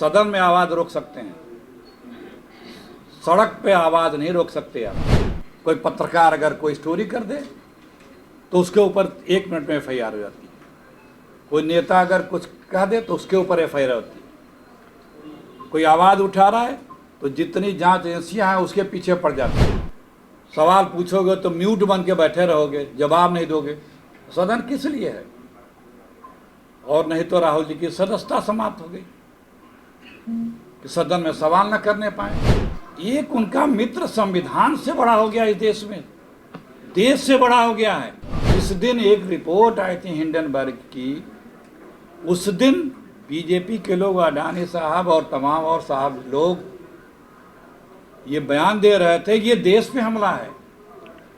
सदन में आवाज रोक सकते हैं, सड़क पे आवाज नहीं रोक सकते आप। कोई पत्रकार अगर कोई स्टोरी कर दे तो उसके ऊपर 1 मिनट में FIR हो जाती है। कोई नेता अगर कुछ कह दे तो उसके ऊपर FIR होती है। कोई आवाज उठा रहा है तो जितनी जांच एजेंसियां हैं उसके पीछे पड़ जाती है। सवाल पूछोगे तो म्यूट बन के बैठे रहोगे, जवाब नहीं दोगे। सदन किस लिए है? और नहीं तो राहुल जी की सदस्यता समाप्त हो गई कि सदन में सवाल न करने पाए। एक उनका मित्र संविधान से बड़ा हो गया इस देश में, देश से बड़ा हो गया है। इस दिन एक रिपोर्ट आई थी हिंडनबर्ग की, उस दिन बीजेपी के लोग, अडानी साहब और तमाम और साहब लोग ये बयान दे रहे थे कि ये देश पे हमला है।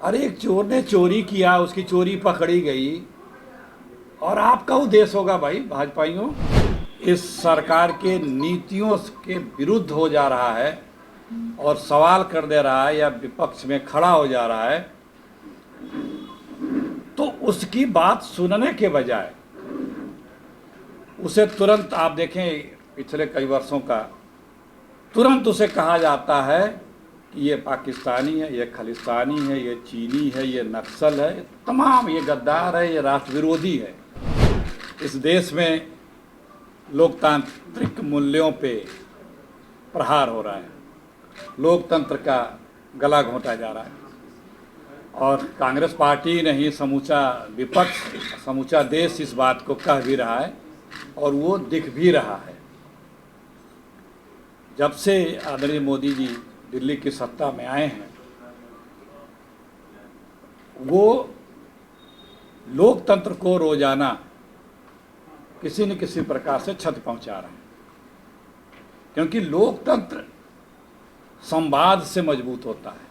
अरे एक चोर ने चोरी किया, उसकी चोरी पकड़ी गई, और आपका उद्देश्य होगा भाई भाजपाइयों इस सरकार के नीतियों के विरुद्ध हो जा रहा है और सवाल कर दे रहा है या विपक्ष में खड़ा हो जा रहा है, तो उसकी बात सुनने के बजाय उसे तुरंत, आप देखें पिछले कई वर्षों का, तुरंत उसे कहा जाता है कि ये पाकिस्तानी है, ये खालिस्तानी है, ये चीनी है, ये नक्सल है, तमाम ये गद्दार है, ये राष्ट्र विरोधी है। इस देश में लोकतांत्रिक मूल्यों पे प्रहार हो रहा है, लोकतंत्र का गला घोंटा जा रहा है, और कांग्रेस पार्टी नहीं समूचा विपक्ष, समूचा देश इस बात को कह भी रहा है और वो दिख भी रहा है। जब से आदरणीय मोदी जी दिल्ली की सत्ता में आए हैं, वो लोकतंत्र को रोजाना किसी न किसी प्रकार से क्षति पहुंचा रहे हैं, क्योंकि लोकतंत्र संवाद से मजबूत होता है,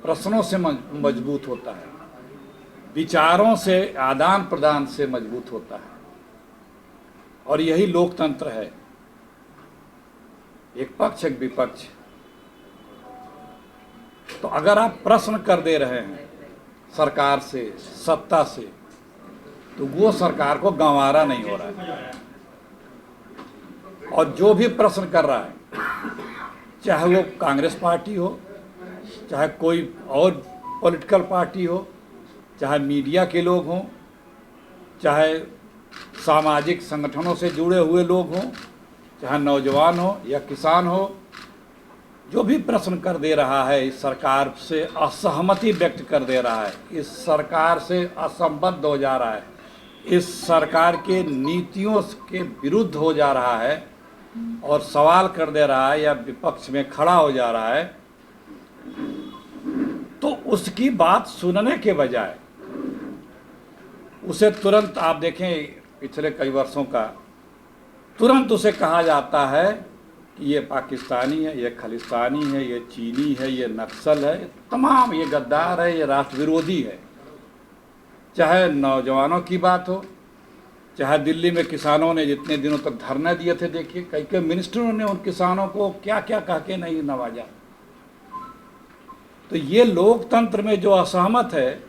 प्रश्नों से मजबूत होता है, विचारों से आदान प्रदान से मजबूत होता है, और यही लोकतंत्र है। एक पक्ष एक विपक्ष। तो अगर आप प्रश्न कर दे रहे हैं सरकार से, सत्ता से, तो वो सरकार को गंवारा नहीं हो रहा है। और जो भी प्रश्न कर रहा है, चाहे वो कांग्रेस पार्टी हो, चाहे कोई और पॉलिटिकल पार्टी हो, चाहे मीडिया के लोग हों, चाहे सामाजिक संगठनों से जुड़े हुए लोग हों, चाहे नौजवान हो या किसान हो, जो भी प्रश्न कर दे रहा है, इस सरकार से असहमति व्यक्त कर दे रहा है, इस सरकार से असंबद्ध हो जा रहा है, इस सरकार के नीतियों के विरुद्ध हो जा रहा है और सवाल कर दे रहा है या विपक्ष में खड़ा हो जा रहा है, तो उसकी बात सुनने के बजाय उसे तुरंत, आप देखें पिछले कई वर्षों का, तुरंत उसे कहा जाता है कि ये पाकिस्तानी है, ये खालिस्तानी है, ये चीनी है, ये नक्सल है, तमाम ये गद्दार है, ये राष्ट्र विरोधी है। चाहे नौजवानों की बात हो, चाहे दिल्ली में किसानों ने जितने दिनों तक धरना दिए थे, देखिए कई कई मिनिस्टरों ने उन किसानों को क्या क्या कह के नहीं नवाजा। तो ये लोकतंत्र में जो असहमत है,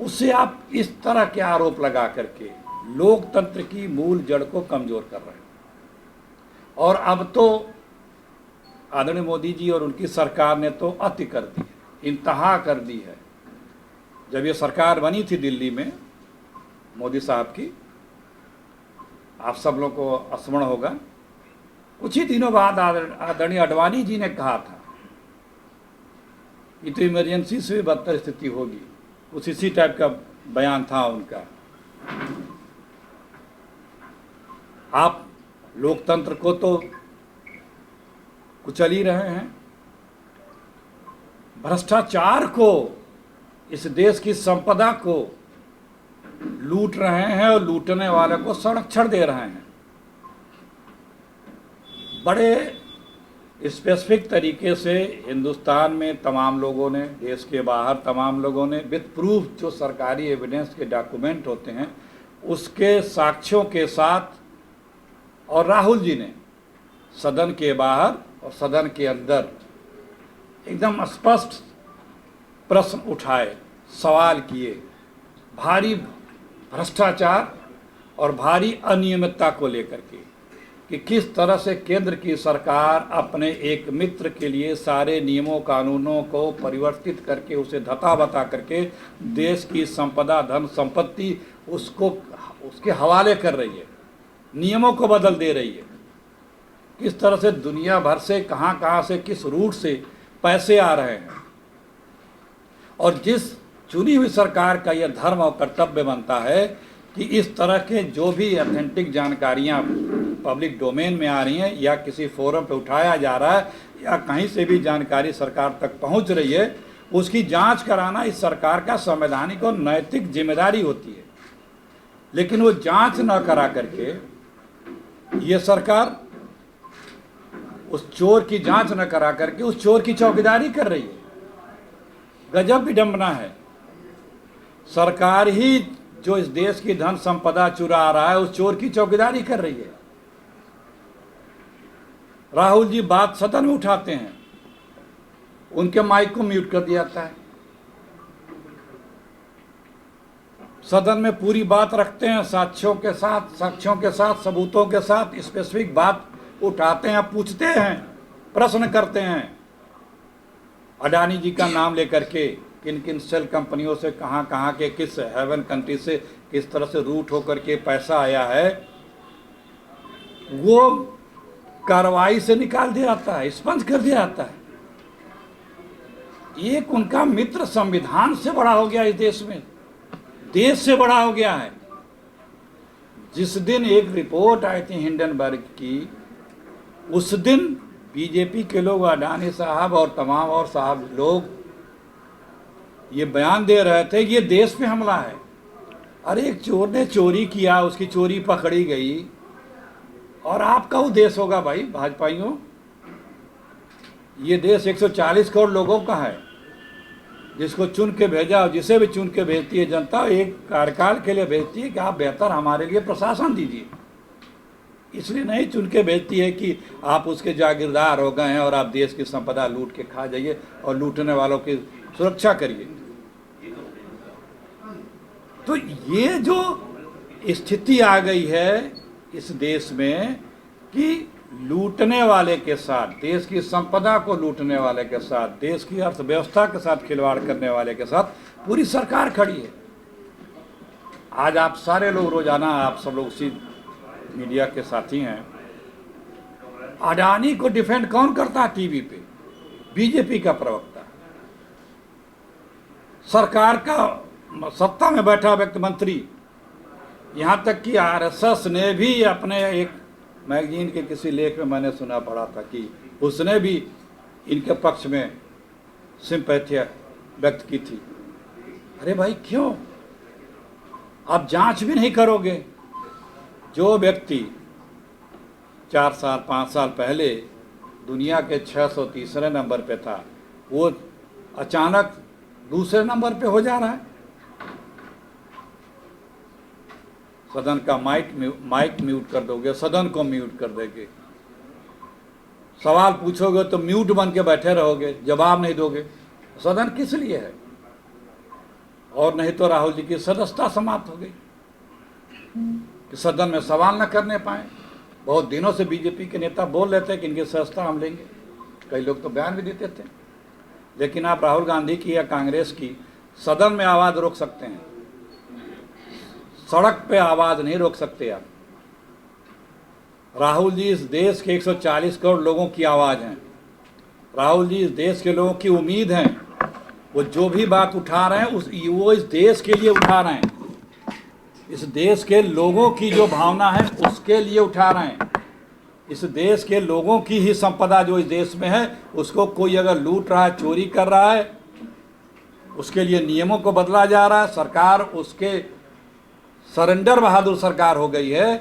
उससे आप इस तरह के आरोप लगा करके लोकतंत्र की मूल जड़ को कमजोर कर रहे हैं। और अब तो आदरणीय मोदी जी और उनकी सरकार ने तो अति कर दी है, इंतहा कर दी है। जब ये सरकार बनी थी दिल्ली में मोदी साहब की, आप सब लोगों को स्मरण होगा, कुछ ही दिनों बाद आदरणीय अडवाणी जी ने कहा था कि तो इमरजेंसी से भी बदतर स्थिति होगी, कुछ इसी टाइप का बयान था उनका। आप लोकतंत्र को तो कुचल ही रहे हैं, भ्रष्टाचार को, इस देश की संपदा को लूट रहे हैं और लूटने वाले को संरक्षण दे रहे हैं। बड़े स्पेसिफिक तरीके से हिंदुस्तान में तमाम लोगों ने, देश के बाहर तमाम लोगों ने विद प्रूफ, जो सरकारी एविडेंस के डॉक्यूमेंट होते हैं उसके साक्ष्यों के साथ, और राहुल जी ने सदन के बाहर और सदन के अंदर एकदम स्पष्ट प्रश्न उठाए, सवाल किए, भारी भ्रष्टाचार और भारी अनियमितता को लेकर के कि किस तरह से केंद्र की सरकार अपने एक मित्र के लिए सारे नियमों कानूनों को परिवर्तित करके उसे धता बता करके देश की संपदा धन संपत्ति उसको उसके हवाले कर रही है, नियमों को बदल दे रही है। किस तरह से दुनिया भर से कहाँ कहाँ से किस रूट से पैसे आ रहे हैं, और जिस चुनी हुई सरकार का यह धर्म और कर्तव्य बनता है कि इस तरह के जो भी ऑथेंटिक जानकारियाँ पब्लिक डोमेन में आ रही हैं या किसी फोरम पे उठाया जा रहा है या कहीं से भी जानकारी सरकार तक पहुंच रही है, उसकी जांच कराना इस सरकार का संवैधानिक और नैतिक जिम्मेदारी होती है। लेकिन वो जांच न करा करके ये सरकार उस चोर की जांच न करा करके उस चोर की चौकीदारी कर रही है। गजब विडंबना है। सरकार ही जो इस देश की धन संपदा चुरा रहा है उस चोर की चौकीदारी कर रही है। राहुल जी बात सदन में उठाते हैं, उनके माइक को म्यूट कर दिया जाता है। सदन में पूरी बात रखते हैं, साक्ष्यों के साथ सबूतों के साथ स्पेसिफिक बात उठाते हैं, पूछते हैं, प्रश्न करते हैं। अडानी जी का नाम लेकर के किन किन सेल कंपनियों से कहाँ कहाँ के किस हेवन कंट्री से किस तरह से रूट होकर के पैसा आया है, वो कार्रवाई से निकाल दिया जाता है, स्पंज कर दिया जाता है। एक उनका मित्र संविधान से बड़ा हो गया इस देश में, देश से बड़ा हो गया है। जिस दिन एक रिपोर्ट आई थी हिंडनबर्ग की, उस दिन बीजेपी के लोग, अडानी साहब और तमाम और साहब लोग ये बयान दे रहे थे कि ये देश पे हमला है। अरे एक चोर ने चोरी किया, उसकी चोरी पकड़ी गई, और आपका वो देश होगा भाई भाजपाइयों। ये देश 140 करोड़ लोगों का है, जिसको चुन के भेजा, और जिसे भी चुन के भेजती है जनता, एक कार्यकाल के लिए भेजती है कि आप बेहतर हमारे लिए प्रशासन दीजिए। इसलिए नहीं चुन के भेजती है कि आप उसके जागीरदार हो गए हैं और आप देश की संपदा लूट के खा जाइए और लूटने वालों की सुरक्षा करिए। तो ये जो स्थिति आ गई है इस देश में कि लूटने वाले के साथ, देश की संपदा को लूटने वाले के साथ, देश की अर्थव्यवस्था के साथ खिलवाड़ करने वाले के साथ पूरी सरकार खड़ी है। आज आप सारे लोग रोजाना, आप सब लोग उसी मीडिया के साथी हैं, अडानी को डिफेंड कौन करता है टीवी पे? बीजेपी का प्रवक्ता। सरकार का सत्ता में बैठा व्यक्ति मंत्री, यहाँ तक कि आरएसएस ने भी अपने एक मैगजीन के किसी लेख में मैंने सुना पड़ा था कि उसने भी इनके पक्ष में सिंपैथी व्यक्त की थी। अरे भाई क्यों? आप जांच भी नहीं करोगे? जो व्यक्ति 4 साल 5 साल पहले दुनिया के 630 नंबर पे था, वो अचानक दूसरे नंबर पे हो जा रहा है। सदन का माइक म्यूट कर दोगे, सदन को म्यूट कर देंगे, सवाल पूछोगे तो म्यूट बन के बैठे रहोगे, जवाब नहीं दोगे। सदन किस लिए है? और नहीं तो राहुल जी की सदस्यता समाप्त हो गई कि सदन में सवाल न करने पाए। बहुत दिनों से बीजेपी के नेता बोल रहे थे कि इनकी सदस्यता हम लेंगे, कई लोग तो बयान भी देते थे। लेकिन आप राहुल गांधी की या कांग्रेस की सदन में आवाज़ रोक सकते हैं, सड़क पे आवाज़ नहीं रोक सकते आप। राहुल जी इस देश के 140 करोड़ लोगों की आवाज़ हैं। राहुल जी इस देश के लोगों की उम्मीद हैं। वो जो भी बात उठा रहे हैं वो इस देश के लिए उठा रहे हैं। इस देश के लोगों की जो भावना है उसके लिए उठा रहे हैं। इस देश के लोगों की ही संपदा जो इस देश में है, उसको कोई अगर लूट रहा है, चोरी कर रहा है, उसके लिए नियमों को बदला जा रहा है, सरकार उसके सरेंडर बहादुर सरकार हो गई है,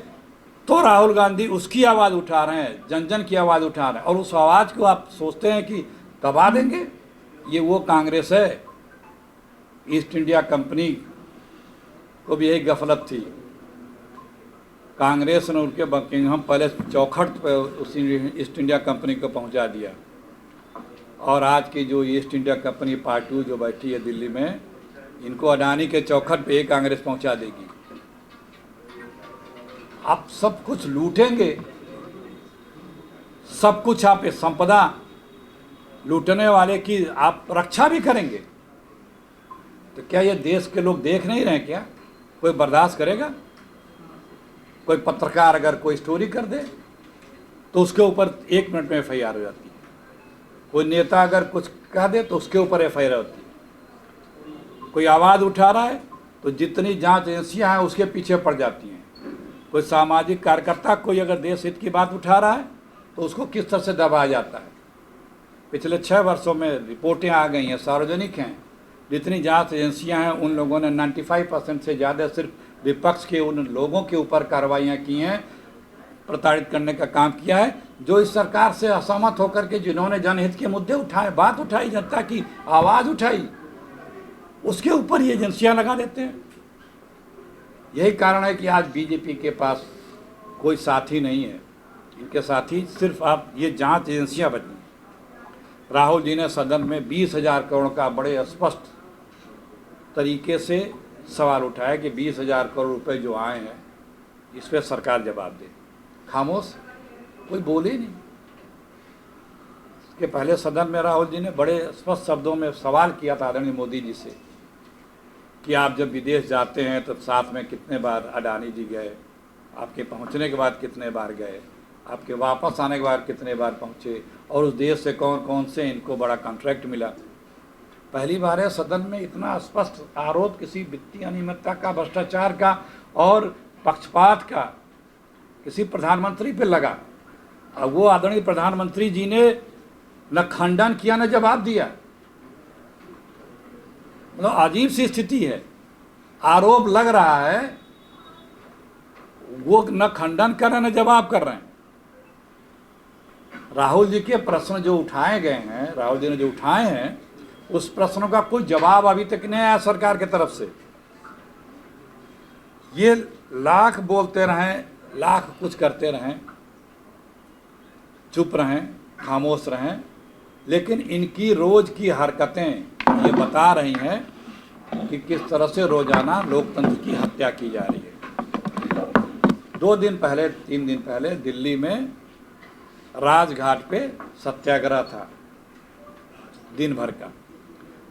तो राहुल गांधी उसकी आवाज़ उठा रहे हैं, जन जन की आवाज़ उठा रहे हैं। और उस आवाज़ को आप सोचते हैं कि दबा देंगे। ये वो कांग्रेस है। ईस्ट इंडिया कंपनी को भी यही गफलत थी। कांग्रेस ने उनके बकिंगहम पहले चौखट पे उस ईस्ट इंडिया कंपनी को पहुंचा दिया, और आज की जो ईस्ट इंडिया कंपनी पार्ट 2 जो बैठी है दिल्ली में, इनको अडानी के चौखट पे कांग्रेस पहुंचा देगी। आप सब कुछ लूटेंगे सब कुछ आप इस संपदा लूटने वाले की आप रक्षा भी करेंगे, तो क्या ये देश के लोग देख नहीं रहे क्या? कोई बर्दाश्त करेगा? कोई पत्रकार अगर कोई स्टोरी कर दे तो उसके ऊपर 1 मिनट में FIR हो जाती है। कोई नेता अगर कुछ कह दे तो उसके ऊपर FIR होती है। कोई आवाज़ उठा रहा है तो जितनी जांच एजेंसियां हैं उसके पीछे पड़ जाती हैं। कोई सामाजिक कार्यकर्ता कोई अगर देश हित की बात उठा रहा है तो उसको किस तरह से दबाया जाता है। पिछले 6 वर्षों में रिपोर्टें आ गई हैं, सार्वजनिक हैं, जितनी जांच एजेंसियां हैं उन लोगों ने 95% से ज़्यादा सिर्फ विपक्ष के उन लोगों के ऊपर कार्रवाइयाँ की हैं, प्रताड़ित करने का काम किया है, जो इस सरकार से असहमत होकर के जिन्होंने जनहित के मुद्दे उठाए, बात उठाई, जनता की आवाज़ उठाई, उसके ऊपर ये एजेंसियां लगा देते हैं। यही कारण है कि आज बीजेपी के पास कोई साथी नहीं है। इनके साथी सिर्फ आप ये जांच एजेंसियां बनी। राहुल जी ने सदन में 20,000 करोड़ का बड़े स्पष्ट तरीके से सवाल उठाया कि 20,000 करोड़ रुपए जो आए हैं इस पर सरकार जवाब दे। खामोश, कोई बोले ही नहीं। इसके पहले सदन में राहुल जी ने बड़े स्पष्ट शब्दों में सवाल किया था आदरणीय मोदी जी से कि आप जब विदेश जाते हैं तो साथ में कितने बार अडानी जी गए, आपके पहुंचने के बाद कितने बार गए, आपके वापस आने के बाद कितने बार पहुंचे, और उस देश से कौन कौन से इनको बड़ा कॉन्ट्रैक्ट मिला। पहली बार है सदन में इतना स्पष्ट आरोप किसी वित्तीय अनियमितता का, भ्रष्टाचार का और पक्षपात का किसी प्रधानमंत्री पे लगा। अब वो आदरणीय प्रधानमंत्री जी ने न खंडन किया न जवाब दिया। मतलब अजीब सी स्थिति है। आरोप लग रहा है, वो न खंडन कर रहे हैं न जवाब कर रहे हैं। राहुल जी के प्रश्न जो उठाए गए हैं, राहुल जी ने जो उठाए हैं, उस प्रश्नों का कोई जवाब अभी तक नहीं आया सरकार की तरफ से। ये लाख बोलते रहें, लाख कुछ करते रहें, चुप रहें, खामोश रहें, लेकिन इनकी रोज की हरकतें ये बता रही हैं कि किस तरह से रोजाना लोकतंत्र की हत्या की जा रही है। 2 दिन पहले, 3 दिन पहले दिल्ली में राजघाट पे सत्याग्रह था दिन भर का।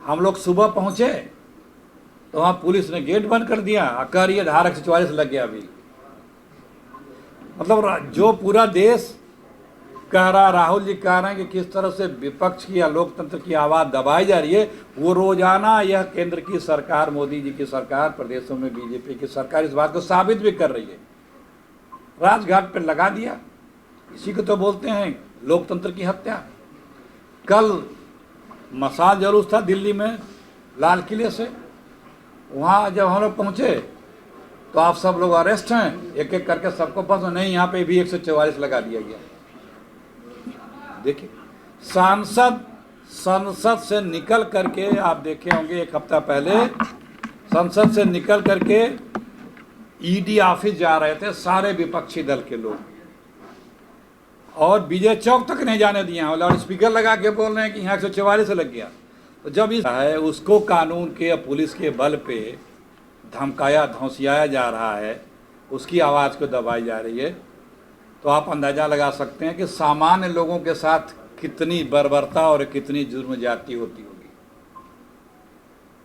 हम लोग सुबह पहुंचे तो वहाँ पुलिस ने गेट बंद कर दिया, आकर ये धारा 144 लग गया। अभी मतलब जो पूरा देश कह रहा, राहुल जी कह रहे हैं कि किस तरह से विपक्ष की या लोकतंत्र की आवाज़ दबाई जा रही है, वो रोजाना यह केंद्र की सरकार, मोदी जी की सरकार, प्रदेशों में बीजेपी की सरकार इस बात को साबित भी कर रही है। राजघाट पर लगा दिया, इसी को तो बोलते हैं लोकतंत्र की हत्या। कल मसाल जुलूस था दिल्ली में लाल किले से, वहाँ जब हम लोग पहुँचे तो आप सब लोग अरेस्ट हैं, एक एक करके सबको बस नहीं, यहाँ पे भी 144 लगा दिया गया। देखिए, संसद से निकल करके, आप देखे होंगे 1 हफ्ता पहले संसद से निकल करके ईडी ऑफिस जा रहे थे सारे विपक्षी दल के लोग, और विजय चौक तक नहीं जाने दिया, और स्पीकर लगा के बोल रहे हैं कि यहाँ 144 लग गया। तो जब इस है उसको कानून के या पुलिस के बल पे धमकाया, धौंसियाया जा रहा है, उसकी आवाज़ को दबाई जा रही है, तो आप अंदाज़ा लगा सकते हैं कि सामान्य लोगों के साथ कितनी बर्बरता और कितनी जुर्म ज्यादती होती होगी।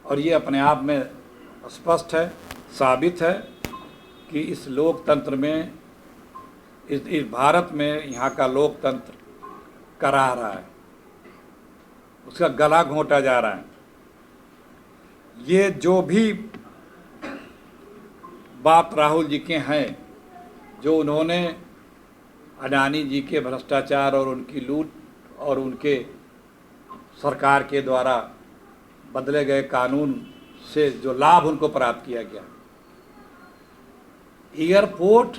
और ये अपने आप में स्पष्ट है, साबित है कि इस लोकतंत्र में, इस भारत में यहाँ का लोकतंत्र करा रहा है, उसका गला घोंटा जा रहा है। ये जो भी बात राहुल जी के हैं, जो उन्होंने अडानी जी के भ्रष्टाचार और उनकी लूट और उनके सरकार के द्वारा बदले गए कानून से जो लाभ उनको प्राप्त किया गया, एयरपोर्ट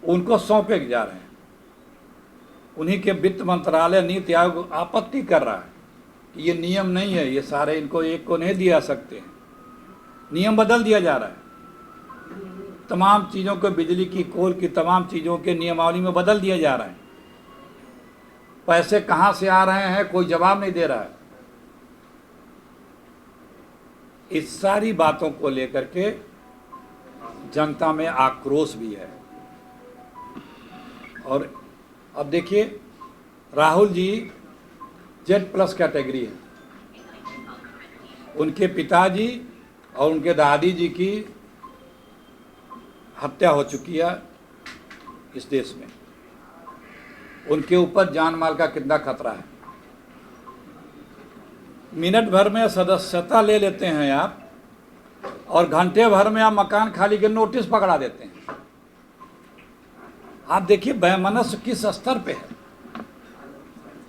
उनको सौंपे जा रहे हैं। उन्हीं के वित्त मंत्रालय, नीति आयोग आपत्ति कर रहा है कि ये नियम नहीं है, ये सारे इनको एक को नहीं दिया सकते हैं, नियम बदल दिया जा रहा है। तमाम चीज़ों को, बिजली की, कोल की तमाम चीज़ों के नियमावली में बदल दिया जा रहा है। पैसे कहाँ से आ रहे हैं कोई जवाब नहीं दे रहा है। इस सारी बातों को लेकर के जनता में आक्रोश भी है, और अब देखिए, राहुल जी Z+ कैटेगरी है। उनके पिताजी और उनके दादी जी की हत्या हो चुकी है इस देश में। उनके ऊपर जान माल का कितना खतरा है। मिनट भर में सदस्यता ले लेते हैं आप, और घंटे भर में आप मकान खाली के नोटिस पकड़ा देते हैं। आप देखिए वैमनस्य किस स्तर पे है।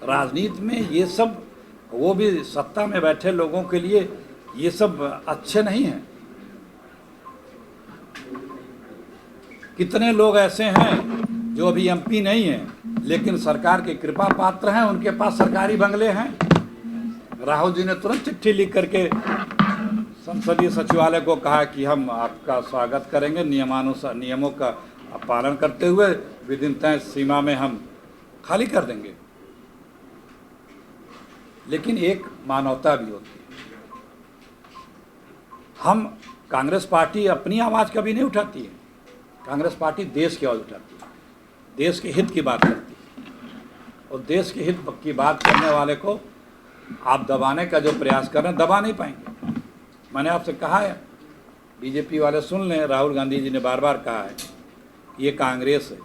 राजनीति में ये सब, वो भी सत्ता में बैठे लोगों के लिए ये सब अच्छे नहीं हैं। कितने लोग ऐसे हैं जो अभी MP नहीं हैं लेकिन सरकार के कृपा पात्र हैं, उनके पास सरकारी बंगले हैं। राहुल जी ने तुरंत चिट्ठी लिख करके संसदीय सचिवालय को कहा कि हम आपका स्वागत करेंगे, नियमों का पालन करते हुए विदिन तय सीमा में हम खाली कर देंगे। लेकिन एक मानवता भी होती है। हम कांग्रेस पार्टी अपनी आवाज़ कभी नहीं उठाती है। कांग्रेस पार्टी देश की आवाज़ उठाती है, देश के हित की बात करती है, और देश के हित की बात करने वाले को आप दबाने का जो प्रयास कर रहे हैं, दबा नहीं पाएंगे। मैंने आपसे कहा है, बीजेपी वाले सुन लें, राहुल गांधी जी ने बार बार कहा है, ये कांग्रेस है,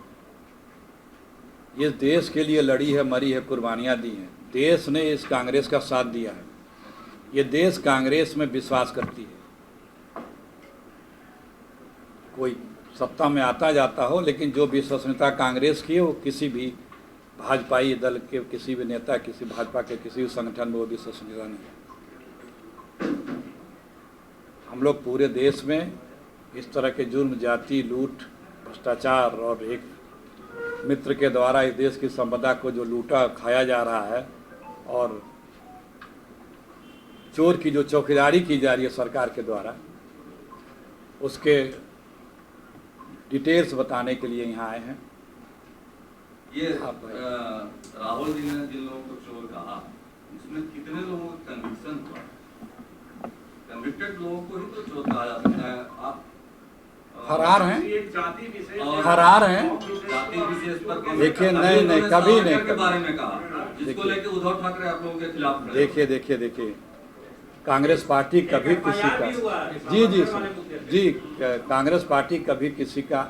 ये देश के लिए लड़ी है, मरी है, कुर्बानियाँ दी हैं। देश ने इस कांग्रेस का साथ दिया है। ये देश कांग्रेस में विश्वास करती है। कोई सत्ता में आता जाता हो, लेकिन जो विश्वसनीयता कांग्रेस की है वो किसी भी भाजपाई दल के किसी भी नेता, किसी भाजपा के किसी भी संगठन में वो विश्वसनीयता नहीं है। हम लोग पूरे देश में इस तरह के जुर्म, जाति, लूट, भ्रष्टाचार और एक मित्र के द्वारा इस देश की संपदा को जो लूटा खाया जा रहा है, और चोर की जो चौकीदारी की जा रही है सरकार के द्वारा, उसके डिटेल्स बताने के लिए यहाँ आए हैं। ये राहुल जी ने जिन लोगों को चोर कहा, इसमें कितने लोगों का कन्विक्शन हुआ? कन्विक्टेड लोगों को ही तो चोर कहा जा सकता है। आप फरार हैं, फरार हैं। जाति विशेष पर देखिए, नहीं, कभी नहीं के बारे में कहा, जिसको लेके उद्धव ठाकरे आप लोगों के खिलाफ। देखिए, कांग्रेस पार्टी कभी किसी का जी कांग्रेस पार्टी कभी किसी का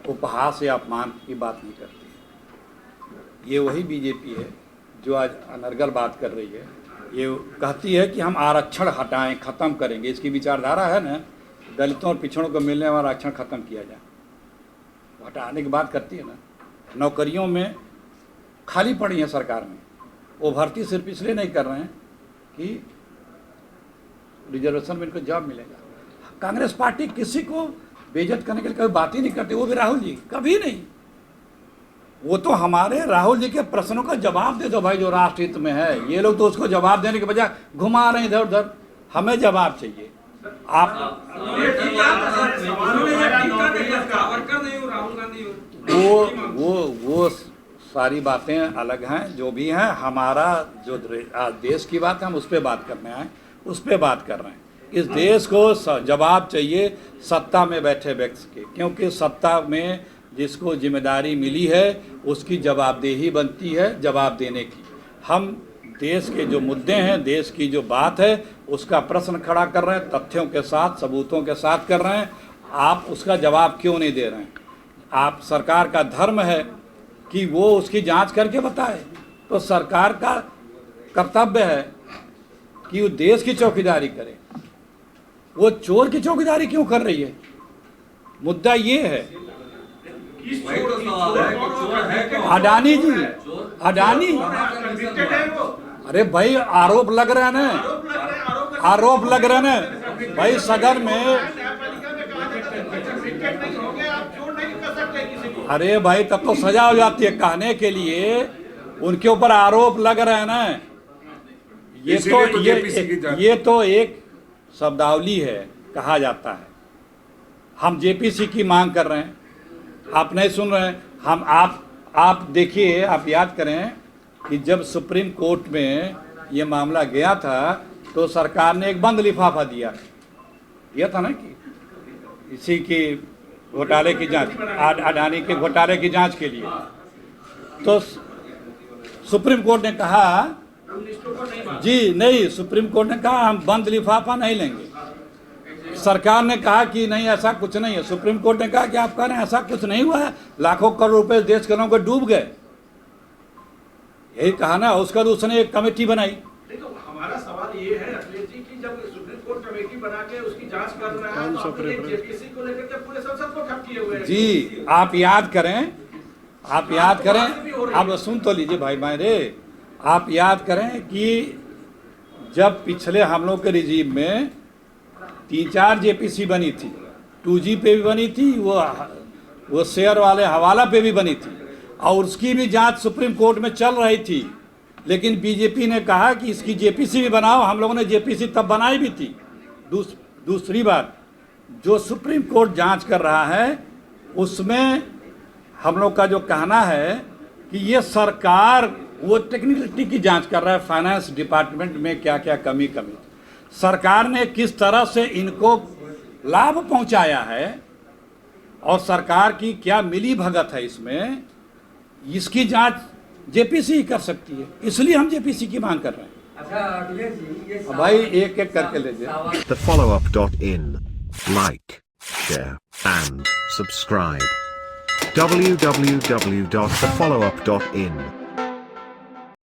उपहास या अपमान की बात नहीं करती। ये वही बीजेपी है जो आज अनर्गल बात कर रही है। ये कहती है कि हम आरक्षण हटाएं, ख़त्म करेंगे। इसकी विचारधारा है ना, दलितों और पिछड़ों को मिलने वाला आरक्षण ख़त्म किया जाए, हटाने की बात करती है ना। नौकरियों में खाली पड़ी है सरकार में, वो भर्ती सिर्फ इसलिए नहीं कर रहे हैं कि रिजर्वेशन में इनको जॉब मिलेगा। कांग्रेस पार्टी किसी को बेइज्जत करने के लिए कभी बात ही नहीं करती, वो भी राहुल जी कभी नहीं। वो तो हमारे राहुल जी के प्रश्नों का जवाब दे दो भाई, जो राष्ट्र हित में है। ये लोग तो उसको जवाब देने के बजाय घुमा रहे हैं इधर उधर। हमें जवाब चाहिए। आप वो सारी बातें अलग हैं, जो भी हैं। हमारा जो देश की बात है, हम उस पर बात करने आए, उस पर बात कर रहे हैं। इस देश को जवाब चाहिए सत्ता में बैठे व्यक्ति के, क्योंकि सत्ता में जिसको जिम्मेदारी मिली है उसकी जवाबदेही बनती है जवाब देने की। हम देश के जो मुद्दे हैं, देश की जो बात है, उसका प्रश्न खड़ा कर रहे हैं, तथ्यों के साथ, सबूतों के साथ कर रहे हैं। आप उसका जवाब क्यों नहीं दे रहे हैं? आप, सरकार का धर्म है कि वो उसकी जांच करके बताए, तो सरकार का कर्तव्य है कि वो देश की चौकीदारी करे। वो चोर की चौकीदारी क्यों कर रही है? मुद्दा ये है। अडानी जी, अडानी, अरे भाई आरोप लग रहे हैं ना, आरोप लग रहे हैं ना भाई। सदन में, अरे भाई तब तो सजा हो जाती है। कहने के लिए उनके ऊपर आरोप लग रहे हैं ना। ये तो एक शब्दावली है, कहा जाता है। हम जेपीसी की मांग कर रहे हैं, आप नहीं सुन रहे हैं। हम आप देखिए, आप याद करें कि जब सुप्रीम कोर्ट में ये मामला गया था तो सरकार ने एक बंद लिफाफा दिया था ना कि इसी की घोटाले की जांच, अडानी के घोटाले की जांच के लिए। तो सुप्रीम कोर्ट ने कहा जी नहीं, सुप्रीम कोर्ट ने कहा हम बंद लिफाफा नहीं लेंगे। सरकार ने कहा कि नहीं ऐसा कुछ नहीं है। सुप्रीम कोर्ट ने कहा कि आप कह रहे हैं ऐसा कुछ नहीं हुआ है, लाखों करोड़ रुपए देश के लोगों को डूब गए, यही कहा ना। उसका तो उसने एक कमेटी बनाई। तो हमारा सवाल ये है अखिलेश जी कि जब सुप्रीम कोर्ट कमेटी बना के उसकी जांच कर रहा है तो अपने जेपीसी को लेकर के पूरे संसद को ठप किए हुए हैं। जी आप याद करें, आप सुन तो लीजिए भाई मेरे, आप याद करें कि जब पिछले हम लोग के रिजीम में 3-4 जेपीसी बनी थी, 2G पे भी बनी थी, वो शेयर वाले हवाला पे भी बनी थी, और उसकी भी जांच सुप्रीम कोर्ट में चल रही थी। लेकिन बीजेपी ने कहा कि इसकी जेपीसी भी बनाओ। हम लोगों ने जेपीसी तब बनाई भी थी। दूसरी बात, जो सुप्रीम कोर्ट जांच कर रहा है उसमें हम लोग का जो कहना है कि ये सरकार वो टेक्निकलिटी की जांच कर रहा है, फाइनेंस डिपार्टमेंट में क्या क्या कमी सरकार ने किस तरह से इनको लाभ पहुंचाया है और सरकार की क्या मिली भगत है इसमें, इसकी जांच जेपीसी ही कर सकती है। इसलिए हम जेपीसी की मांग कर रहे हैं। अच्छा अखिलेश जी, ये भाई एक एक करके लीजिए। TheFollowUp.in. Like, share, and subscribe. www.thefollowup.in